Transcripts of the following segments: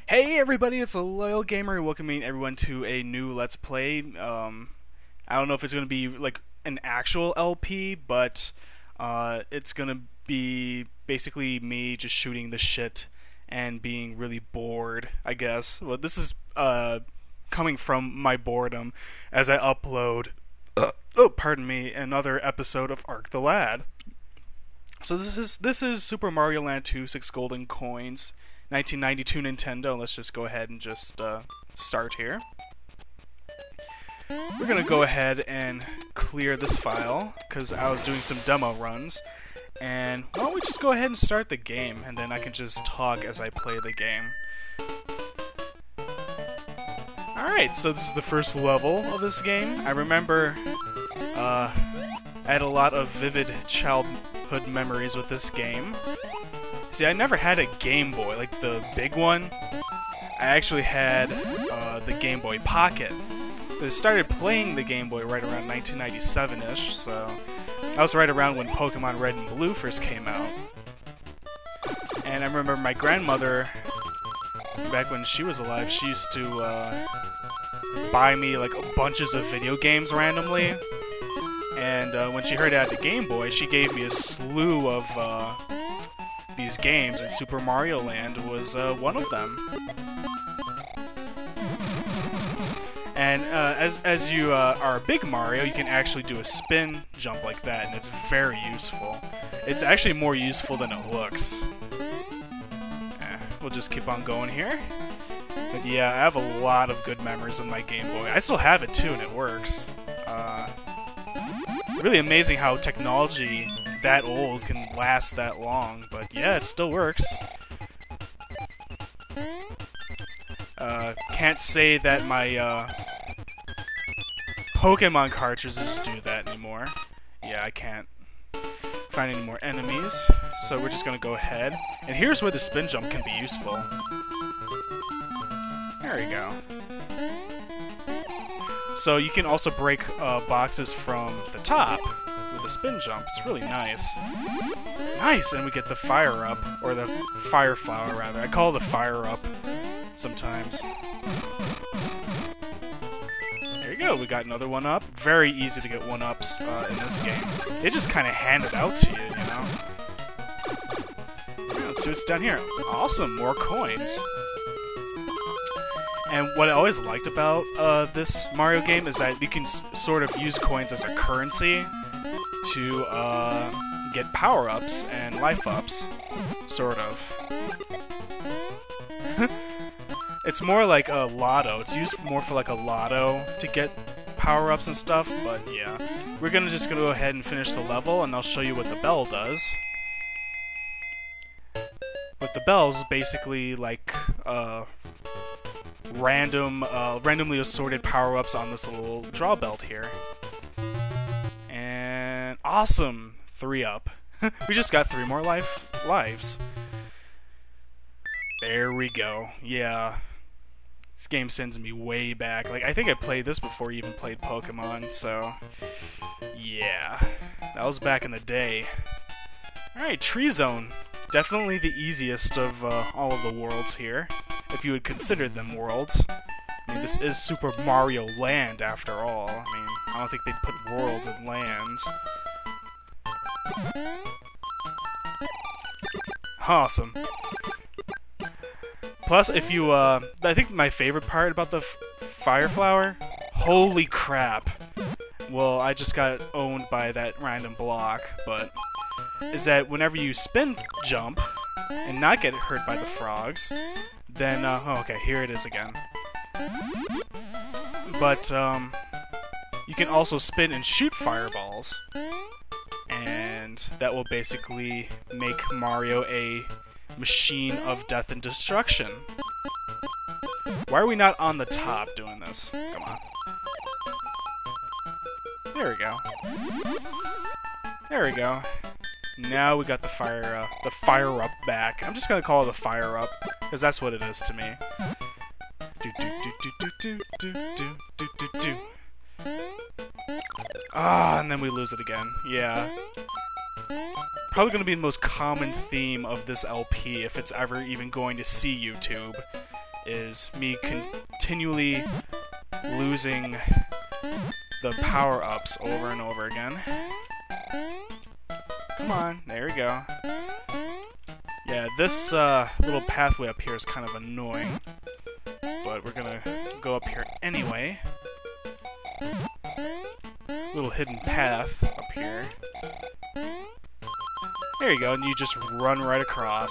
Hey everybody, it's a Loyal Gamer welcoming everyone to a new Let's Play. I don't know if it's going to be like an actual LP, but it's going to be basically me just shooting the shit and being really bored, I guess. Well, this is coming from my boredom as I upload, oh, pardon me, another episode of Ark the Lad. So this is Super Mario Land 2 6 Golden Coins. 1992 Nintendo. Let's just go ahead and just start here. We're gonna go ahead and clear this file because I was doing some demo runs. And why don't we just go ahead and start the game, and then I can just talk as I play the game. Alright, so this is the first level of this game. I remember I had a lot of vivid childhood memories with this game. See, I never had a Game Boy, like the big one. I actually had the Game Boy Pocket. I started playing the Game Boy right around 1997-ish, so that was right around when Pokemon Red and Blue first came out. And I remember my grandmother, back when she was alive, she used to buy me like bunches of video games randomly. And when she heard I had the Game Boy, she gave me a slew of these games, and Super Mario Land was one of them. And as you are a big Mario, you can actually do a spin jump like that, and it's very useful. It's actually more useful than it looks. We'll just keep on going here. But yeah, I have a lot of good memories of my Game Boy. I still have it too, and it works. Really amazing how technology that old can last that long, but yeah, it still works. Can't say that my Pokemon cartridges do that anymore. Yeah, I can't find any more enemies, so we're just gonna go ahead. And here's where the spin jump can be useful. There we go. So you can also break boxes from the top with a spin jump. It's really nice. Nice! And we get the FireUp, or the Fire Flower, rather. I call it the FireUp sometimes. There you go, we got another one-up. Very easy to get one-ups in this game. They just kind of hand it out to you, you know? Yeah, let's see what's down here. Awesome, more coins. And what I always liked about this Mario game is that you can sort of use coins as a currency to get power-ups and life-ups, sort of. It's more like a lotto. It's used more for like a lotto to get power-ups and stuff, but yeah. We're just gonna go ahead and finish the level, and I'll show you what the bell does. What the bell is basically like randomly assorted power-ups on this little draw belt here. And awesome! 3-up. We just got 3 more lives. There we go. Yeah. This game sends me way back. Like, I think I played this before you even played Pokemon, so yeah. That was back in the day. Alright, Tree Zone. Definitely the easiest of all of the worlds here, if you would consider them worlds. I mean, this is Super Mario Land, after all. I mean, I don't think they'd put worlds in lands. Awesome. Plus, if you, I think my favorite part about the Fire Flower, holy crap. Well, I just got owned by that random block, but is that whenever you spin jump and not get hurt by the frogs, then, oh, okay, here it is again. But, you can also spin and shoot fireballs, and that will basically make Mario a machine of death and destruction. Why are we not on the top doing this? Come on. There we go. There we go. Now we got the FireUp back. I'm just gonna call it the FireUp, because that's what it is to me. Ah, and then we lose it again. Yeah. Probably gonna be the most common theme of this LP if it's ever even going to see YouTube. is me continually losing the power-ups over and over again. Come on, there we go. Yeah, this little pathway up here is kind of annoying, but we're gonna go up here anyway. Little hidden path up here. There you go, and you just run right across.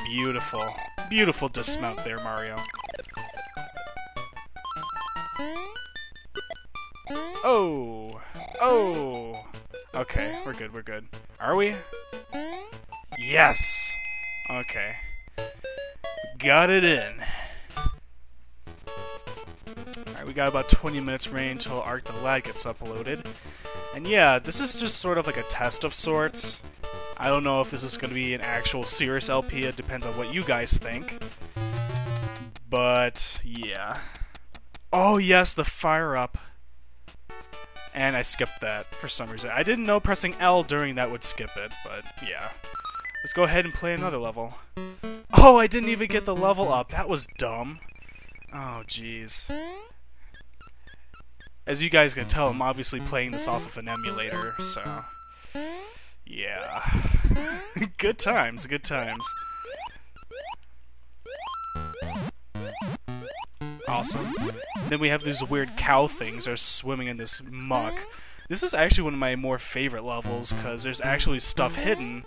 Beautiful. Beautiful dismount there, Mario. Oh! Oh! Okay, we're good, we're good. Are we? Yes! Okay. Got it in. Alright, we got about 20 minutes remaining until Arc the Lad gets uploaded. And yeah, this is just sort of like a test of sorts. I don't know if this is going to be an actual serious LP, it depends on what you guys think. But, yeah. Oh yes, the FireUp. And I skipped that for some reason. I didn't know pressing L during that would skip it, but yeah. Let's go ahead and play another level. Oh, I didn't even get the level up. That was dumb. Oh, jeez. As you guys can tell, I'm obviously playing this off of an emulator, so... yeah. Good times, good times. Awesome. Then we have these weird cow things that are swimming in this muck. This is actually one of my more favorite levels, because there's actually stuff hidden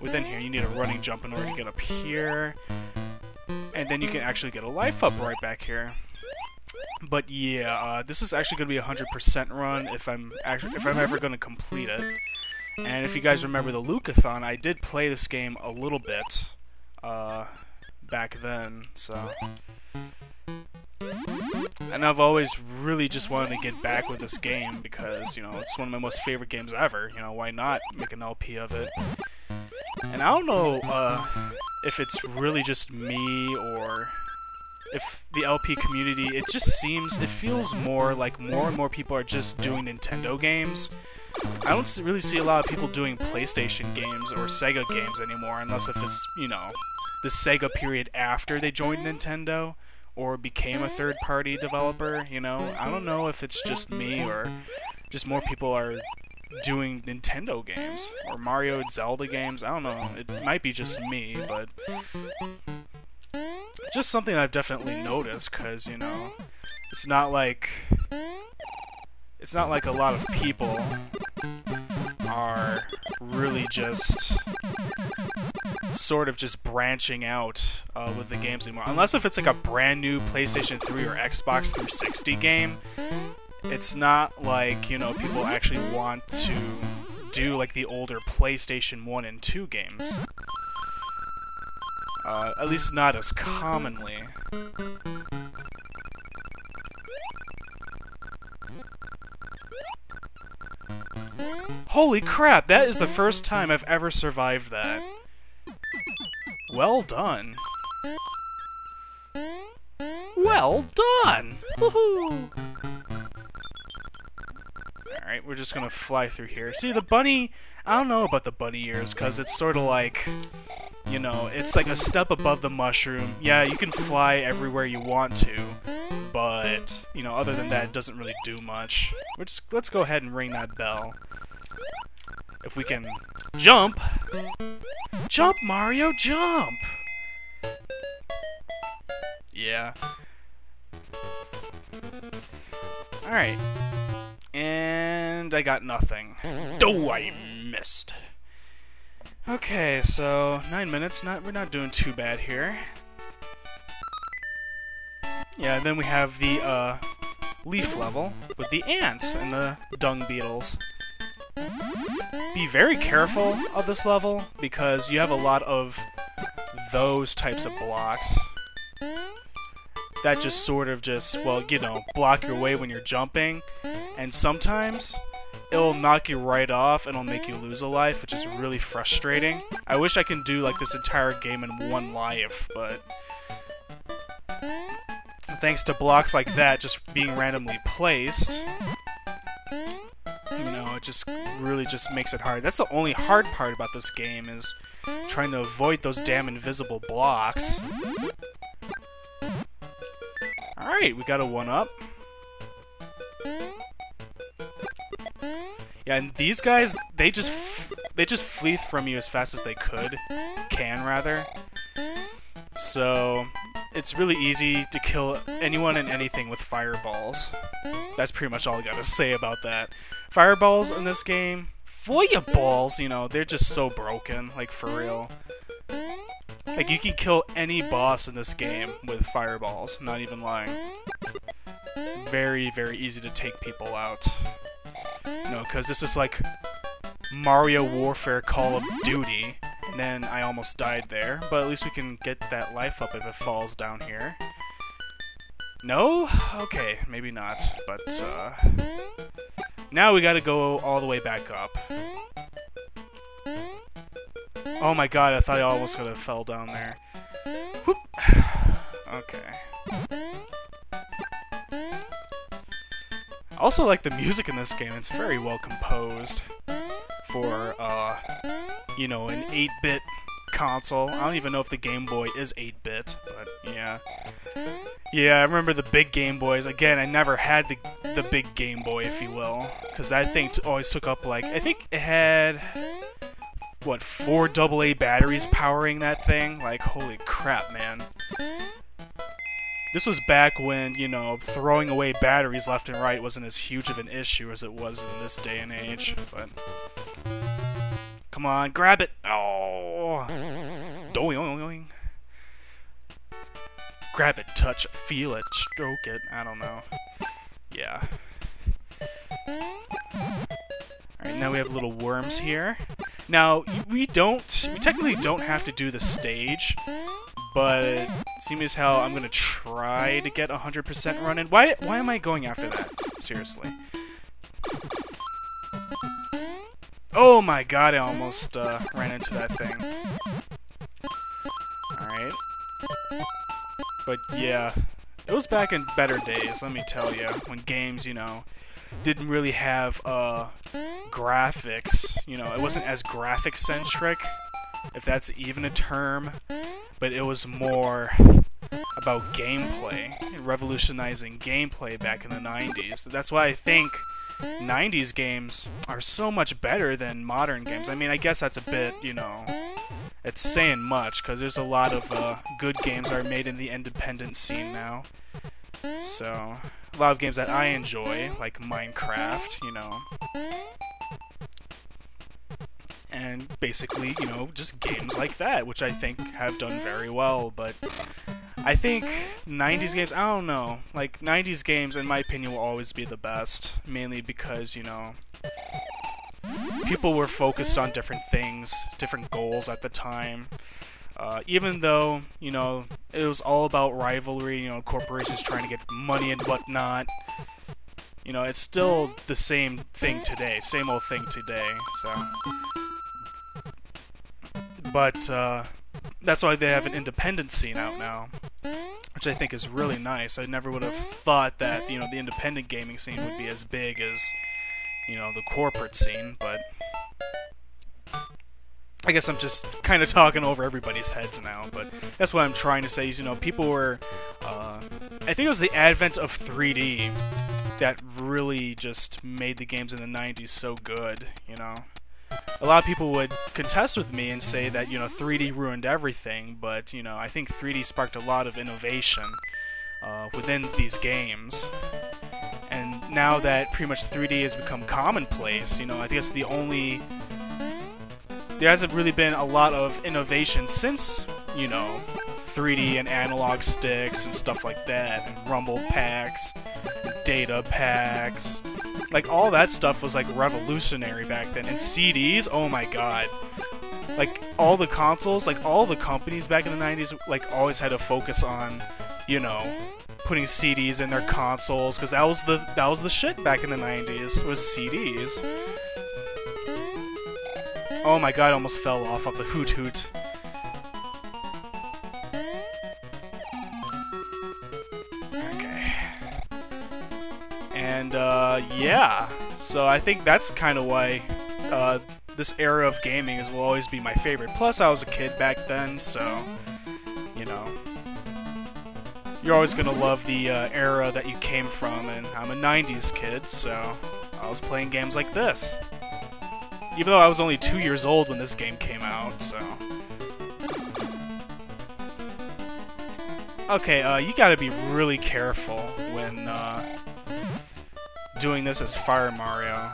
within here. You need a running jump in order to get up here. And then you can actually get a life up right back here. But yeah, this is actually going to be a 100% run if I'm ever going to complete it. And if you guys remember the Lukathon, I did play this game a little bit back then, so... And I've always really just wanted to get back with this game because, you know, it's one of my most favorite games ever. You know, why not make an LP of it? And I don't know if it's really just me or if the LP community, it feels more like more and more people are just doing Nintendo games. I don't really see a lot of people doing PlayStation games or Sega games anymore, unless if it's, you know, the Sega period after they joined Nintendo or became a third-party developer, you know? I don't know if it's just me or just more people are doing Nintendo games or Mario and Zelda games. I don't know. It might be just me, but just something I've definitely noticed, because, you know, it's not like a lot of people are really just sort of just branching out with the games anymore. Unless if it's like a brand new PlayStation 3 or Xbox 360 game, it's not like, you know, people actually want to do like the older PlayStation 1 and 2 games. At least not as commonly. Holy crap, that is the first time I've ever survived that. Well done. Well done! Woohoo! Alright, we're just gonna fly through here. See, the bunny... I don't know about the bunny ears, because it's sort of like... You know, it's like a step above the mushroom. Yeah, you can fly everywhere you want to, but, you know, other than that, it doesn't really do much. Let's go ahead and ring that bell. If we can... Jump! Jump, Mario, jump! Yeah. Alright. And I got nothing. Oh, I missed. Okay, so 9 minutes. We're not doing too bad here. Yeah, and then we have the leaf level with the ants and the dung beetles. Be very careful of this level because you have a lot of those types of blocks that just sort of well, you know, block your way when you're jumping, and sometimes it'll knock you right off and it'll make you lose a life, which is really frustrating. I wish I can do like this entire game in one life, but thanks to blocks like that just being randomly placed, you know, which is really just makes it hard. That's the only hard part about this game, is trying to avoid those damn invisible blocks. Alright, we got a 1-up. Yeah, and these guys, they just flee from you as fast as they can rather. So it's really easy to kill anyone and anything with fireballs. That's pretty much all I gotta say about that. Fireballs in this game, fireballs, you know, they're just so broken, like for real. Like you can kill any boss in this game with fireballs, not even lying. Very, very easy to take people out. No, because this is like Mario Warfare Call of Duty, and then I almost died there, but at least we can get that life up if it falls down here. No? Okay, maybe not, but now we gotta go all the way back up. Oh my god, I thought I almost could have fell down there. Whoop. Okay. I also like the music in this game. It's very well composed for, you know, an 8-bit console. I don't even know if the Game Boy is 8-bit, but yeah. Yeah, I remember the big Game Boys. Again, I never had the big Game Boy, if you will, because that thing always took up, like, I think it had, what, 4 AA batteries powering that thing? Like, holy crap, man. This was back when, you know, throwing away batteries left and right wasn't as huge of an issue as it was in this day and age, but... Come on, grab it! Oh! Doing. Grab it, touch it, feel it, stroke it, I don't know. Yeah. Alright, now we have little worms here. Now, we technically don't have to do the stage, but seeing as how I'm gonna try to get 100% run in. Why am I going after that? Seriously. Oh my god, I almost ran into that thing. Alright. But yeah, it was back in better days, let me tell you, when games, you know, didn't really have graphics. You know, it wasn't as graphic-centric, if that's even a term, but it was more about gameplay, revolutionizing gameplay back in the 90s. That's why I think 90s games are so much better than modern games. I mean, I guess that's a bit, you know, it's saying much, because there's a lot of good games that are made in the independent scene now. So, a lot of games that I enjoy, like Minecraft, you know. And basically, you know, just games like that, which I think have done very well, but I think 90s games, I don't know, like 90s games in my opinion will always be the best, mainly because, you know, people were focused on different things, different goals at the time. Even though, you know, it was all about rivalry, you know, corporations trying to get money and whatnot, you know, it's still the same thing today, same old thing today, so. But, that's why they have an independent scene out now, which I think is really nice. I never would have thought that, you know, the independent gaming scene would be as big as, you know, the corporate scene, but I guess I'm just kind of talking over everybody's heads now, but that's what I'm trying to say is, you know, people were, I think it was the advent of 3D that really just made the games in the 90s so good, you know. A lot of people would contest with me and say that, you know, 3D ruined everything, but, you know, I think 3D sparked a lot of innovation within these games. And now that pretty much 3D has become commonplace, you know, I guess there hasn't really been a lot of innovation since, you know, 3D and analog sticks and stuff like that, and rumble packs, and data packs. Like, all that stuff was, like, revolutionary back then. And CDs, oh my god. Like, all the consoles, like, all the companies back in the 90s, like, always had to focus on, you know, putting CDs in their consoles, because that was the shit back in the 90s, was CDs. Oh my god, I almost fell off the hoot hoot. Okay. And, yeah. So I think that's kind of why this era of gaming will always be my favorite. Plus, I was a kid back then, so, you know, you're always going to love the era that you came from, and I'm a 90s kid, so I was playing games like this. Even though I was only 2 years old when this game came out, so... Okay, you gotta be really careful when doing this as Fire Mario.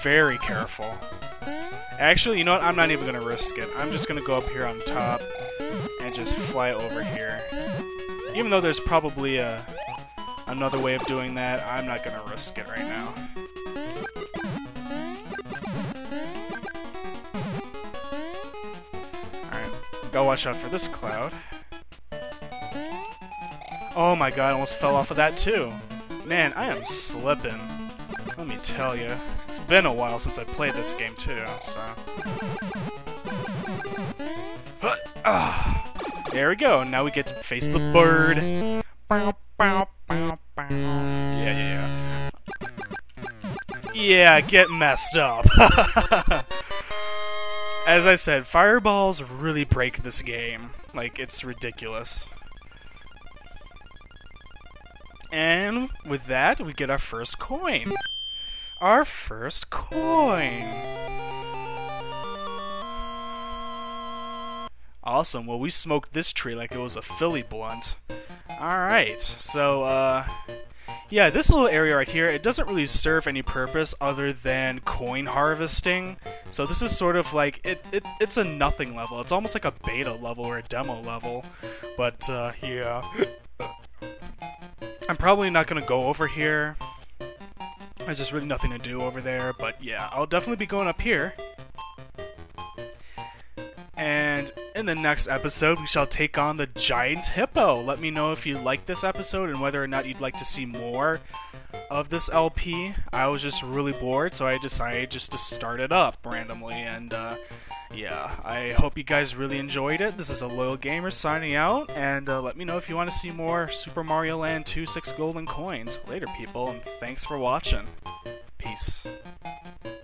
Very careful. Actually, you know what? I'm not even gonna risk it. I'm just gonna go up here on top and just fly over here. Even though there's probably another way of doing that, I'm not gonna risk it right now. Alright, gotta watch out for this cloud. Oh my god, I almost fell off of that too. Man, I am slipping. Let me tell you. It's been a while since I played this game too, so... There we go, now we get to face the bird. Yeah. Yeah, get messed up. As I said, fireballs really break this game. Like, it's ridiculous. And with that, we get our first coin. Our first coin! Awesome, well we smoked this tree like it was a Philly blunt. Alright, so, yeah, this little area right here, it doesn't really serve any purpose other than coin harvesting. So this is sort of like, it's a nothing level. It's almost like a beta level or a demo level. But, yeah. I'm probably not going to go over here. There's just really nothing to do over there, but yeah, I'll definitely be going up here. And in the next episode, we shall take on the giant hippo. Let me know if you liked this episode and whether or not you'd like to see more of this LP. I was just really bored, so I decided just to start it up randomly, and yeah, I hope you guys really enjoyed it. This is a Loyal Gamer signing out, and let me know if you want to see more Super Mario Land 2 6 Golden Coins. Later, people, and thanks for watching. Peace.